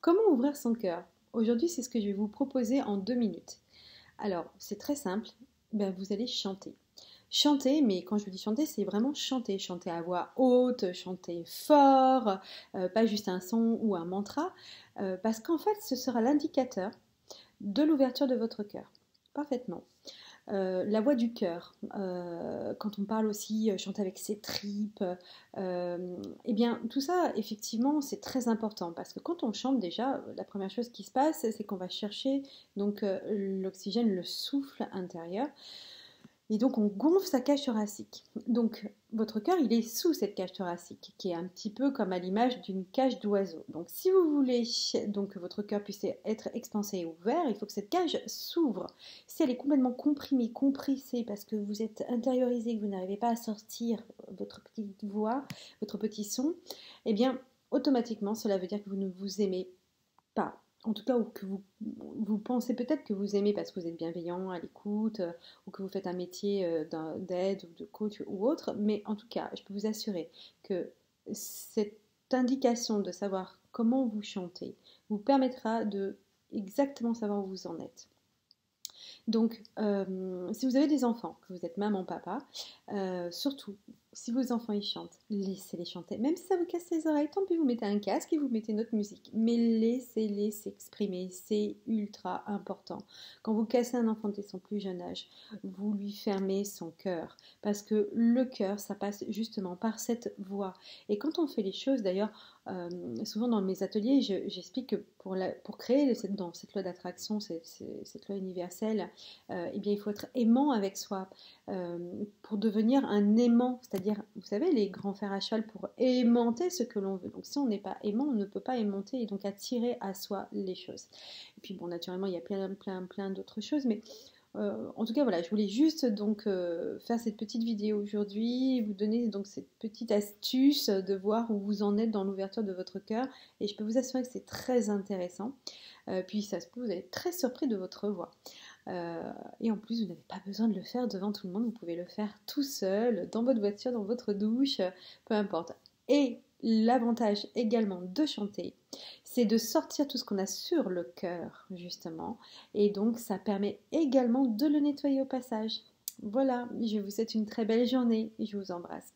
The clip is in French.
Comment ouvrir son cœur? Aujourd'hui, c'est ce que je vais vous proposer en 2 minutes. Alors, c'est très simple. Ben, vous allez chanter. Chanter, mais quand je vous dis chanter, c'est vraiment chanter. Chanter à voix haute, chanter fort, pas juste un son ou un mantra, parce qu'en fait, ce sera l'indicateur de l'ouverture de votre cœur. Parfaitement. La voix du cœur, quand on parle aussi chanter avec ses tripes, eh bien tout ça effectivement c'est très important parce que quand on chante déjà, la première chose qui se passe c'est qu'on va chercher donc l'oxygène, le souffle intérieur et donc on gonfle sa cage thoracique. Donc votre cœur il est sous cette cage thoracique qui est un petit peu comme à l'image d'une cage d'oiseau. Donc si vous voulez donc que votre cœur puisse être expansé et ouvert, il faut que cette cage s'ouvre. Si elle est complètement comprimée, compressée parce que vous êtes intériorisé, que vous n'arrivez pas à sortir votre petite voix, votre petit son, eh bien automatiquement cela veut dire que vous ne vous aimez pas. En tout cas, ou que vous pensez peut-être que vous aimez parce que vous êtes bienveillant, à l'écoute, ou que vous faites un métier d'aide ou de coach ou autre, mais en tout cas, je peux vous assurer que cette indication de savoir comment vous chantez vous permettra de exactement savoir où vous en êtes. Donc, si vous avez des enfants, que vous êtes maman, papa, surtout, si vos enfants ils chantent, laissez-les chanter. Même si ça vous casse les oreilles, tant pis, vous mettez un casque et vous mettez notre musique. Mais laissez-les s'exprimer, c'est ultra important. Quand vous cassez un enfant dès son plus jeune âge, vous lui fermez son cœur. Parce que le cœur, ça passe justement par cette voix. Et quand on fait les choses, d'ailleurs, souvent dans mes ateliers, j'explique que pour créer dans cette loi d'attraction, cette loi universelle, eh bien, il faut être aimant avec soi pour devenir un aimant, c'est-à-dire, vous savez, les grands fers à cheval pour aimanter ce que l'on veut. Donc, si on n'est pas aimant, on ne peut pas aimanter et donc attirer à soi les choses. Et puis, bon, naturellement, il y a plein d'autres choses, mais en tout cas, voilà, je voulais juste donc faire cette petite vidéo aujourd'hui, vous donner donc cette petite astuce de voir où vous en êtes dans l'ouverture de votre cœur. Et je peux vous assurer que c'est très intéressant. Puis ça se peut, vous allez être très surpris de votre voix. Et en plus, vous n'avez pas besoin de le faire devant tout le monde, vous pouvez le faire tout seul, dans votre voiture, dans votre douche, peu importe. Et l'avantage également de chanter, c'est de sortir tout ce qu'on a sur le cœur, justement. Et donc, ça permet également de le nettoyer au passage. Voilà, je vous souhaite une très belle journée et je vous embrasse.